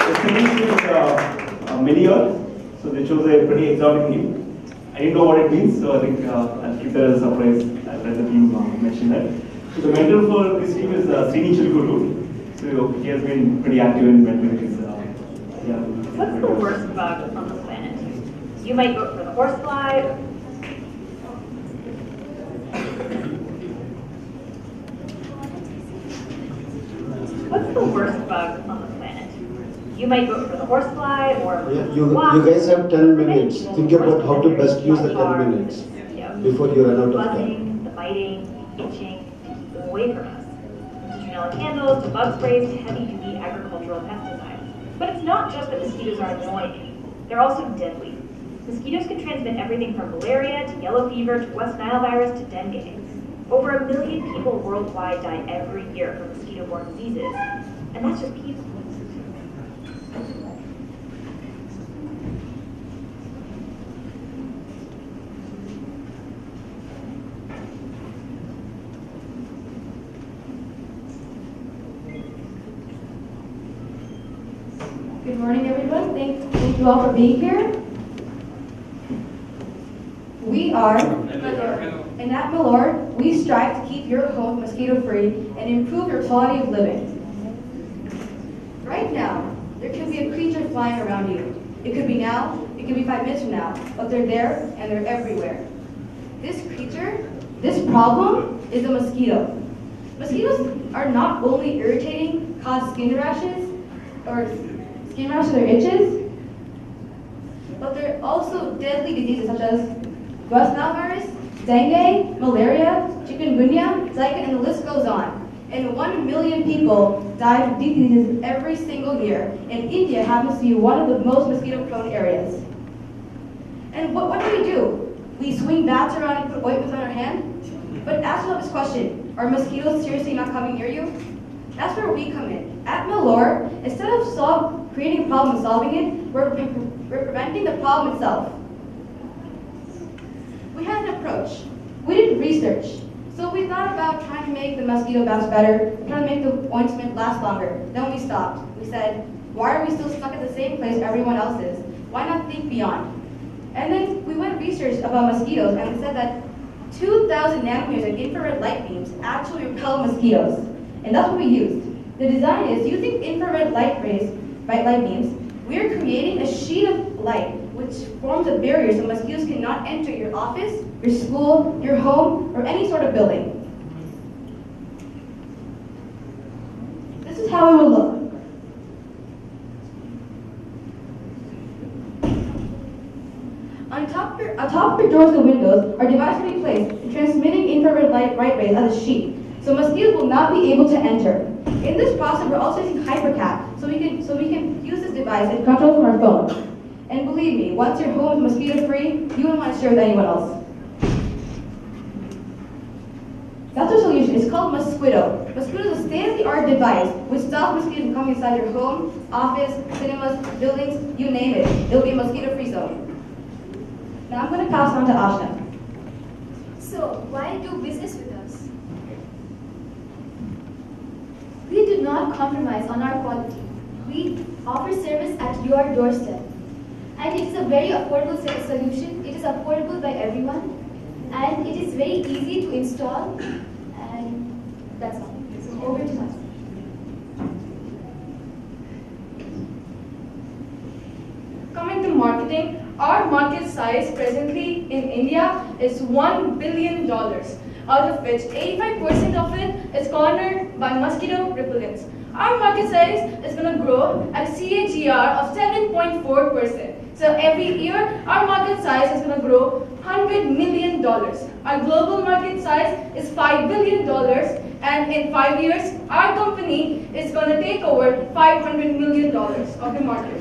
The second is MELIOR. So they chose a pretty exotic name. I didn't know what it means, so I think I'll keep that as a surprise. I'll let the team mention that. So the mentor for this team is Srini Chilkuru. So he has been pretty active in mentoring his. What's the worst bug on the planet? You might vote for the horsefly. What's the worst bug on the planet? You might vote for the horsefly or you guys have 10 minutes. Think about how to best use the 10 minutes before you run out of time. The biting, itching, to keep them away from us. Citronella candles to bug sprays to heavy-duty agricultural pesticides. But it's not just that mosquitoes are annoying. They're also deadly. Mosquitoes can transmit everything from malaria to yellow fever to West Nile virus to dengue. Over 1 million people worldwide die every year from mosquito-borne diseases. And that's just people. Good morning, everyone. Thank you all for being here. We are MELIOR, and at MELIOR, we strive to keep your home mosquito-free and improve your quality of living. Right now, there could be a creature flying around you. It could be now, it could be 5 minutes from now, but they're there and they're everywhere. This creature, this problem, is a mosquito. Mosquitoes are not only irritating, cause skin rashes or itches, but they're also deadly diseases such as West Nile virus, dengue, malaria, chikungunya, Zika, and the list goes on. And 1 million people die from these diseases every single year, and India happens to be one of the most mosquito-prone areas. And what do? We swing bats around and put ointments on our hand? But answer this question, are mosquitoes seriously not coming near you? That's where we come in. At MELIOR, instead of creating a problem and solving it, we're preventing the problem itself. We had an approach. We did research. So we thought about trying to make the mosquito bats better, trying to make the ointment last longer. Then we stopped. We said, why are we still stuck at the same place everyone else is? Why not think beyond? And then we went research about mosquitoes, and it said that 2,000 nanometers of infrared light beams actually repel mosquitoes. And that's what we used. The design is using infrared light beams, we are creating a sheet of light which forms a barrier so mosquitoes cannot enter your office, your school, your home, or any sort of building. This is how it will look. On top of your doors and windows, our device will be placed, transmitting infrared light rays as a sheet, so mosquitoes will not be able to enter. In this process, we're also using HyperCat, so we can use this device and control it from our phone. And believe me, once your home is mosquito-free, you won't want to share with anyone else. That's our solution. It's called Mosquito. Mosquito is a state-of-the-art device which stops mosquitoes from coming inside your home, office, cinemas, buildings, you name it. It will be a mosquito-free zone. Now I'm going to pass on to Ashna. So, why do business with us? We do not compromise on our quality. We offer service at your doorstep. And it is a very affordable solution. It is affordable by everyone. And it is very easy to install. And that's all. So over to us. Coming to marketing, our market size presently in India is $1 billion, out of which 85% of it is cornered by mosquito repellents. Our market size is going to grow at a CAGR of 7.4%. So every year, our market size is going to grow $100 million. Our global market size is $5 billion, and in 5 years, our company is going to take over $500 million of the market.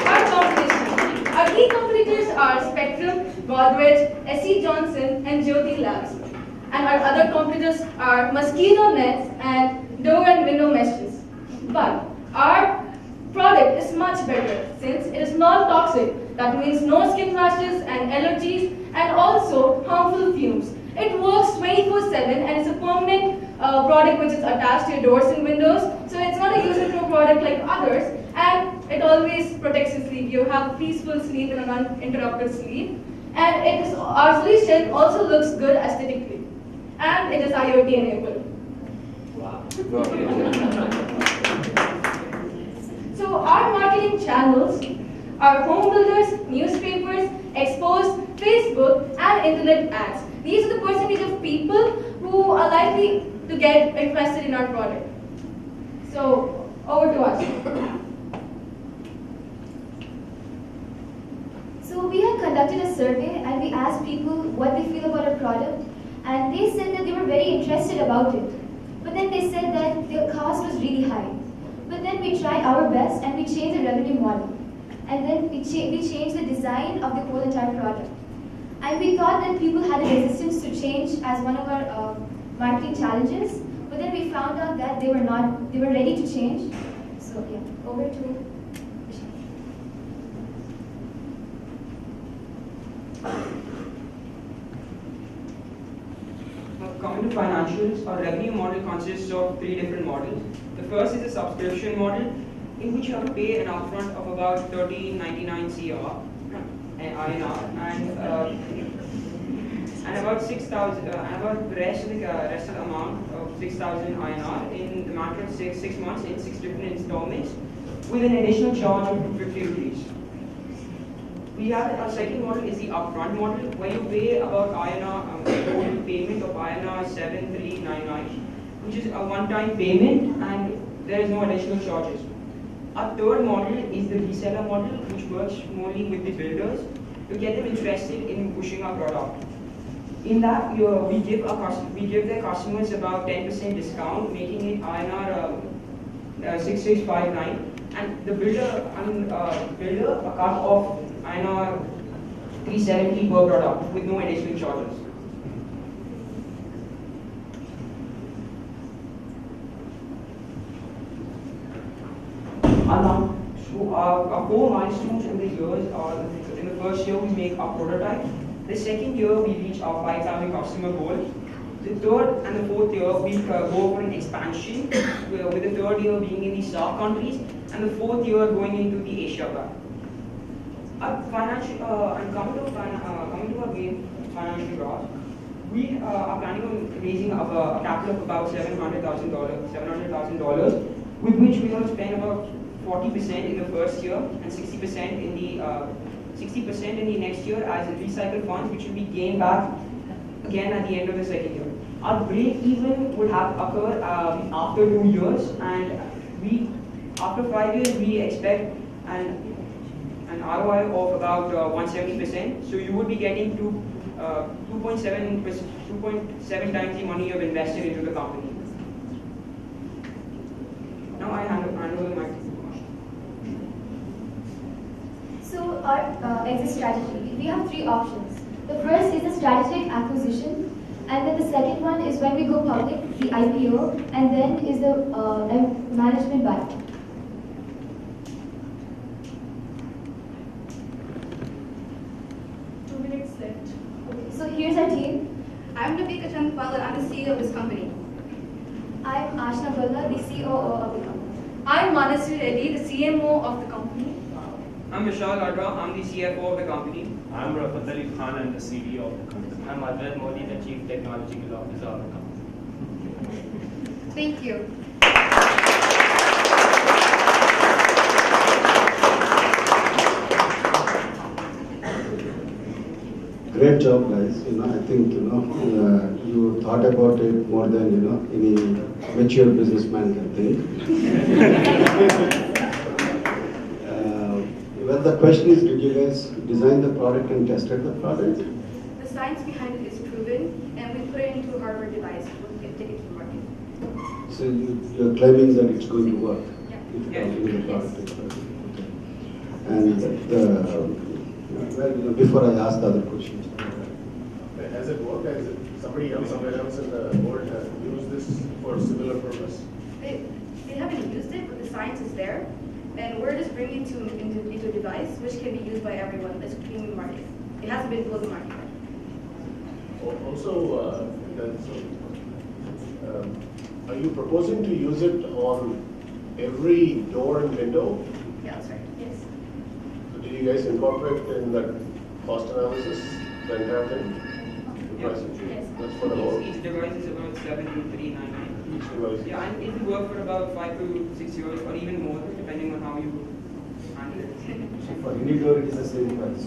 Our competition. Our key competitors are Spectrum, Godrej, SC Johnson, and Jyoti Labs. And our other competitors are mosquito nets and door and window meshes. But our product is much better since it is non-toxic. That means no skin rashes and allergies and also harmful fumes. It works 24/7 and it's a permanent product which is attached to your doors and windows. So it's not a use-and-throw product like others, and it always protects your sleep. You have peaceful sleep and an uninterrupted sleep. And our solution also looks good aesthetically. And it is IoT enabled. Wow. So our marketing channels are home builders, newspapers, expos, Facebook, and internet ads. These are the percentage of people who are likely to get interested in our product. So over to us. So we had conducted a survey and we asked people what they feel about our product, and they said that they were very interested about it. But then they said that the cost was really high. But then we tried our best and we changed the revenue model. And then we changed the design of the whole entire product. And we thought that people had a resistance to change as one of our marketing challenges. But then we found out that they were ready to change. So yeah, over to Coming to financials, our revenue model consists of 3 different models. The first is a subscription model, in which you have to pay an upfront of about 1399 CR INR and about 6,000 and about the rest of the amount of 6,000 INR in the matter of 6 months in 6 different installments, with an additional charge of 50 rupees. We have our second model is the upfront model, where you pay about total payment of INR 7399, which is a one-time payment and there is no additional charges. Our third model is the reseller model, which works mainly with the builders to get them interested in pushing our product. In that, we give their customers about 10% discount, making it INR 6659, and the builder a cut of INR 370 per product with no additional charges. Our 4 milestones in the years are: in the first year we make our prototype, the second year we reach our 5,000 customer goal, the third and the fourth year we go for an expansion, with the third year being in the SAARC countries and the fourth year going into the Asia Pac. Coming to our main financial growth, we are planning on raising a capital of about $700,000, with which we're going to spend about 40% in the first year and 60% in the next year as recycled funds, which will be gained back again at the end of the second year. Our break even would have occurred after 2 years, and after 5 years we expect an ROI of about 170%. So you would be getting 2.7 times the money you've invested into the company. Now I hand over the mic. So our exit strategy, we have 3 options. The first is the strategic acquisition, and then the second one is when we go public, the IPO, and then is the management buyout. 2 minutes left. Okay, so here's our team. I'm Nabika Chandpal and I'm the CEO of this company. I'm Ashna Balla, the COO of the company. I'm Manasri Reddy, the CMO of the company. I'm Vishal Adra, I'm the CFO of the company. I'm Rafat Ali Khan, I'm the CEO of the company. I'm Advait Modi, the Chief Technological Officer of the company. Thank you. Great job, guys. I think you thought about it more than any mature businessman can think. Well, the question is, did you guys design the product and tested the product? The science behind it is proven, and we put it into a hardware device. We'll take it to the market. So you're claiming that it's going to work? Yeah. If you're talking the product is working. Okay. And before I ask the other questions. Has it worked? Has somebody else, somewhere else in the world has used this for a similar purpose? They haven't used it, but the science is there. And we're just bringing it into a device which can be used by everyone that's being in the market. It hasn't been pulled in the market yet. Also, are you proposing to use it on every door and window? Yeah, that's right. Yes. So did you guys incorporate in that cost analysis the entire thing? The price? Yes. That's for the whole, Each device is about 7,399. each device? Yeah, and it will work for about 5 to 6 years or even more, depending on how you handle it. So for any door, it is the same price.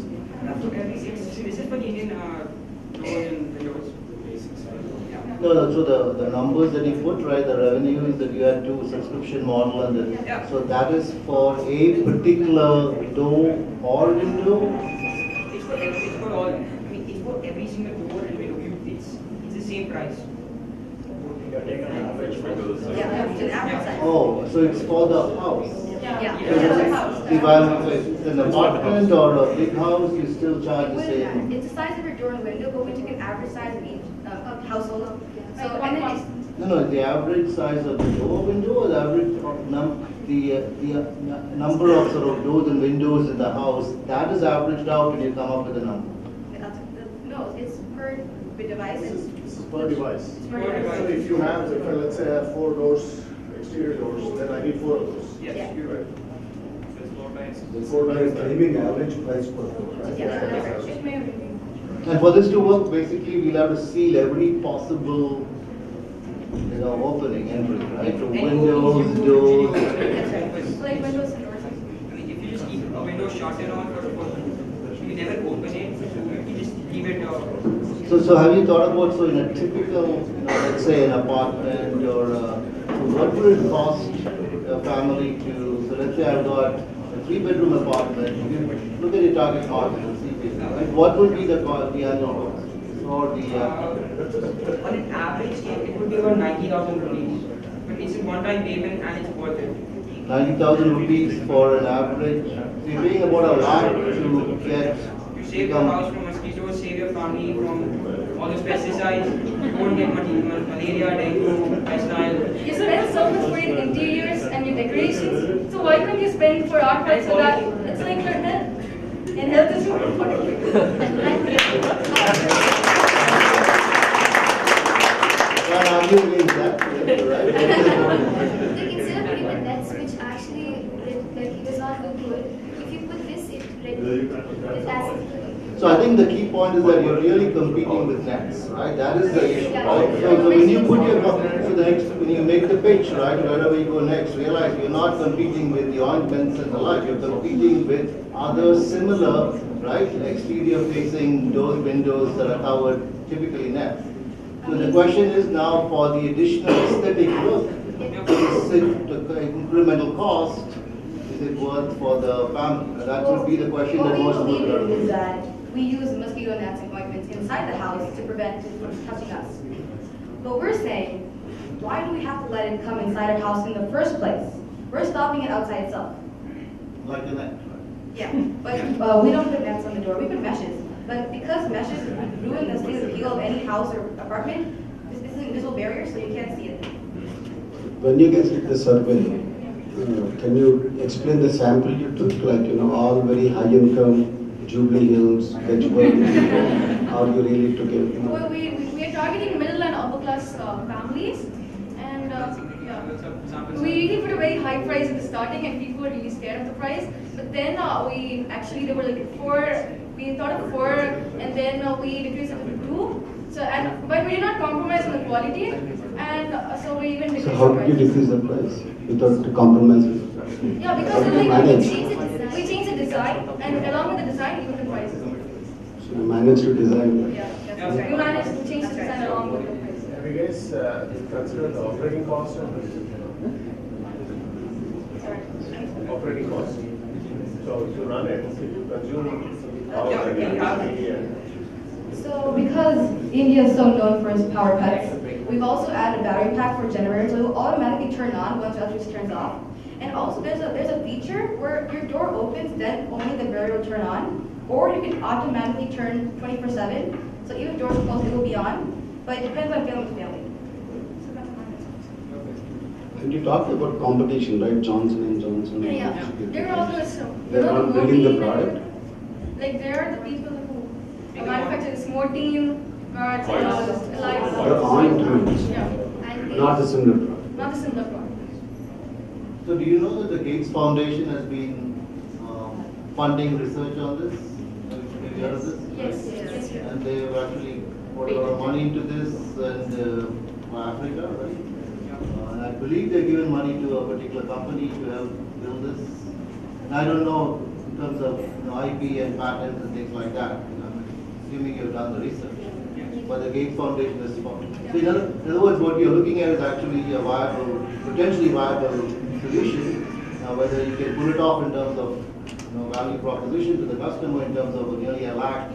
So this is for the Indian doors and windows. Yeah. No, so the numbers that you put, right, the revenues that you had to subscription model and the, Yeah. so that is for a particular door or window? It's for all. I mean, it's for every single door and window. It's the same price. You're taking an average for those. Yeah, it's an average size. Oh, so it's for the house? Yeah. Yeah. If I'm an apartment or a big house, you still charge the It same? It's the size of your door and window, but we took an average size of each household. So, and then it's, No, the average size of the door window or the average of number of sort of doors and windows in the house, that is averaged out and you come up with a number. no, it's per device. This is per device. It's per Per device. So if you have, if I, let's say I have 4 doors, exterior doors, then I need 4 of those. Yes, Yeah. you're right. They are claiming average price per door, right? Yeah, it may be. And for this to work, basically, we'll have to seal every possible, opening, entry, right? So windows, doors. That's right. Like windows and doors. I mean, if you just keep a window shut and on, you never open it, you just leave it. So have you thought about, so in a typical, let's say an apartment or, what would it cost a family to, so let's say I've got a 3-bedroom apartment, you look at your target market and see, right? What would be the annual cost for the, On an average, it would be about 90,000 rupees. But it's a one-time payment and it's worth it. 90,000 rupees for an average, so you're paying about 1 lakh to get, You save your house from mosquitoes, save your family from all those pesticides. You won't get malaria, dengue, West Nile. You spend so much for your interiors and your decorations, so why can't you spend for artwork so that it's like your health? And health is more important. can't argue against that, right? Like instead of putting the nets, which actually does not look good, if you put this, it adds. So I think the key point is that you're really competing with nets, right? That is the issue, right? So when you put your, so the next, when you make the pitch, right, wherever you go next, realize you're not competing with the ointments and the like, you're competing with other similar, right, exterior facing doors, windows that are covered, typically nets. So the question is now for the additional aesthetic look, is it the incremental cost, is it worth for the family? That would be the question that most What we people believe are. is that we use mosquito nets and ointments inside the house to prevent it from touching us. But we're saying, why do we have to let it come inside our house in the first place? We're stopping it outside itself. Like a net, right? Yeah, but we don't put nets on the door, we put meshes. But because meshes ruin the state of appeal of any house or apartment, this is an invisible barrier, so you can't see it. When you guys did the survey, can you explain the sample you took, like, all very high income, Jubilee Hills, Ketchburg, how you really took it? Well, we are targeting middle and upper class families, and we really put a very high price at the starting, and people were really scared of the price. But then there were like 4. We thought of 4, and then we decreased it to 2. So but we did not compromise on the quality, and so we even decreased So how the did you price. decrease the price without compromising? Yeah, How because did you manage? we changed the design, and along with the design, even the prices. So you managed to design. Yeah, that's right. We managed to change the design along with the price. Have you guys considered the operating cost of this? Operating cost. So if you run it, you consume power Yeah, like we have- electricity and So because India is so known for its power cuts, we've also added a battery pack for generators, so it will automatically turn on once the electricity turns off. And also there's a feature where your door opens, then only the barrier will turn on, or you can automatically turn 24/7. So even if doors are closed, it will be on. But it depends on family to family. And you talked about competition, right? Johnson and Johnson. Yeah. There are also They're not building the product. Like there are the people who manufacture this Mortein, The ointment, Yeah. not the similar product. Not the similar product. So do you know that the Gates Foundation has been funding research on this? Have you heard of this? Yes. And they've actually put a lot of money into this and for Africa, right? And I believe they're given money to a particular company to help build this. And I don't know in terms of IP and patents and things like that. I'm assuming you've done the research. But the Gates Foundation is funding. So in other words, what you're looking at is actually a viable, potentially viable solution. Whether you can pull it off in terms of value proposition to the customer in terms of nearly a lakh,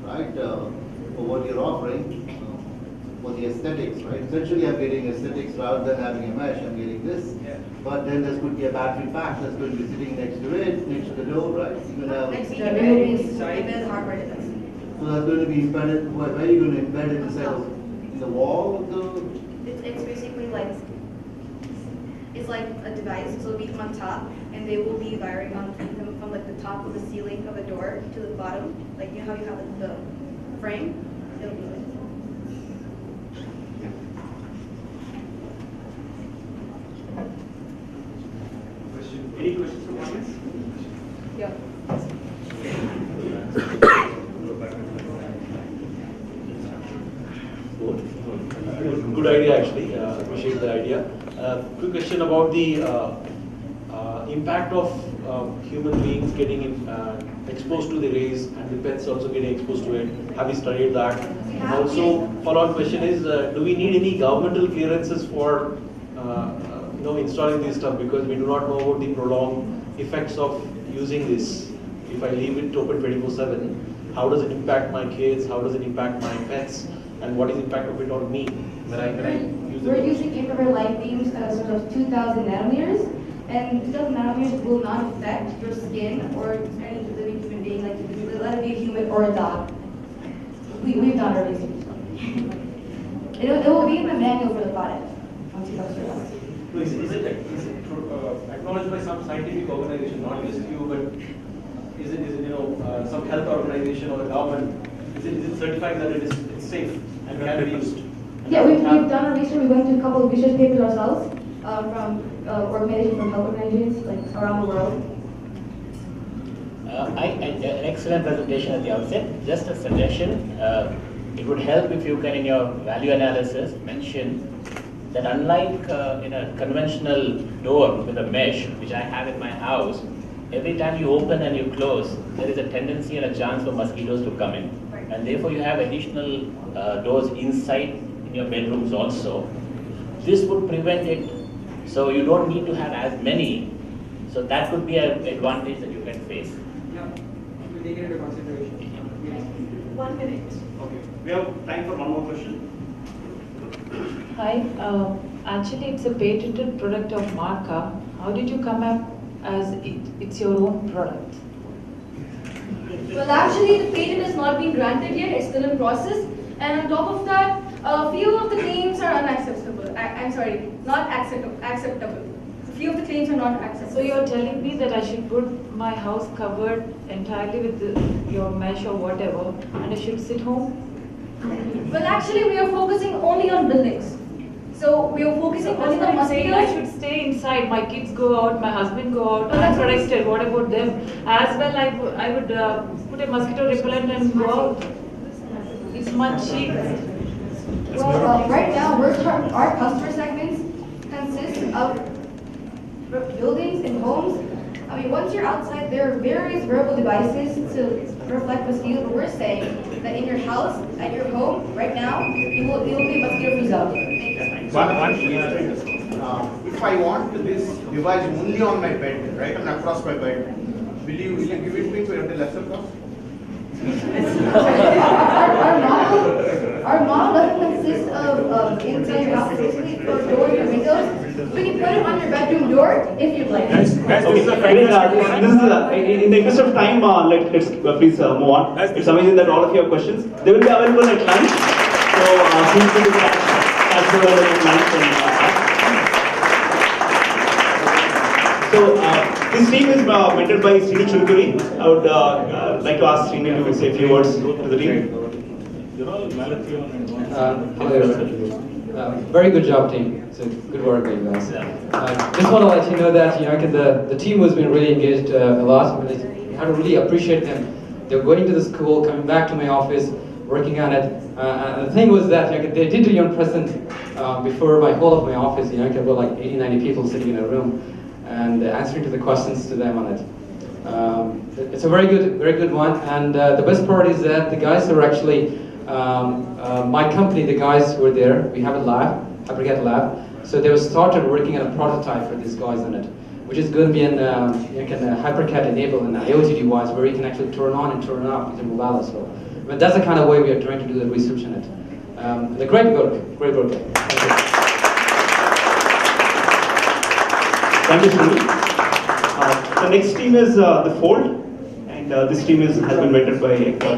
right, for what you're offering, for the aesthetics, right? Essentially, I'm getting aesthetics rather than having a mesh. I'm getting this. But then there could be a battery pack that's going to be sitting next to it, next to the door, right? You're going to have. Next to it is hardware to this. So that's going to be embedded. Where are you going to embed it in the wall of the? It's basically like, it's like a device, so it'll be on top, and they will be wiring on from like the top of the ceiling of the door to the bottom, like you know how you have like, the frame. It'll be like. Any questions from the audience? Yeah. Good idea, actually. Appreciate the idea. Quick question about the impact of human beings getting exposed to the rays and the pets also getting exposed to it. Have you studied that? And also, follow-on question is, do we need any governmental clearances for installing this stuff, because we do not know about the prolonged effects of using this. If I leave it open 24/7, how does it impact my kids? How does it impact my pets? And what is the impact of it on me when I use it? We're using infrared light beams sort of 2,000 nanometers, and 2,000 nanometers will not affect your skin or any living human being, like let it be a human or a dog. We've done our research. It will be in the manual for the product once you go through it. So is it acknowledged by some scientific organization, not just you, but is it some health organization or the government? Is it certifying that it's safe and can be used? Yeah, we've done our research. We went to a couple of research papers ourselves from organizations, from health organizations like around the world. An excellent presentation at the outset. Just a suggestion, it would help if you can, in your value analysis, mention that unlike in a conventional door with a mesh, which I have in my house, every time you open and you close, there is a tendency and a chance for mosquitoes to come in. And therefore you have additional doors inside in your bedrooms also. This would prevent it, so you don't need to have as many. So that could be an advantage that you can face. Yeah, we'll take it into consideration. 1 minute. Okay. We have time for one more question. Hi, actually it's a patented product of Marka. How did you come up as it's your own product? Well, actually, the patent has not been granted yet. It's still in process. And on top of that, a few of the claims are unacceptable. I'm sorry, not acceptable. A few of the claims are not acceptable. So you're telling me that I should put my house covered entirely with your mesh or whatever, and I should sit home? Well, actually, we are focusing only on buildings. So we are focusing only on saying I mosquitoes. should stay inside. My kids go out, my husband go out. I'm protected. What about them? As well, I would put a mosquito repellent and go out. It's much cheaper. Well, right now, our customer segments consist of buildings and homes. I mean, once you're outside, there are various wearable devices to reflect mosquitoes, but we're saying that in your house, at your home, right now, it will be mosquito-free zone. If I want this device only on my bed, right, and across my bed, will you give it me for a lesser cost? Our model doesn't consist of inside your house, basically for doors and windows. We can put it on your bedroom door if you'd like. In the interest of time, let's please move on. It's amazing that all of you have questions. They will be available at lunch. So feel free to catch them at lunch. This team is mentored by Srini Churukuri. I would like to ask Srini to say a few words to the team. Hello everybody. Very good job, team. It's a good work by you guys. Just want to let you know that the team has been really engaged a lot. You have to really appreciate them. They're going to the school, coming back to my office, working on it. And the thing was that they did a young present before my whole of my office. There were like 80, 90 people sitting in a room and answering to the questions to them on it. It's a very good one. And the best part is that the guys are actually my company. The guys were there. We have a lab, Aggregate Lab. So they started working on a prototype for these guys on it, which is going to be an HyperCAD enabled an IoT device where you can actually turn on and turn off using mobile as well. But that's the kind of way we are trying to do the research on it. The great work. Thank you. Thank you, Sunil. The next team is the Fold, and this team has been mentored by Ekta.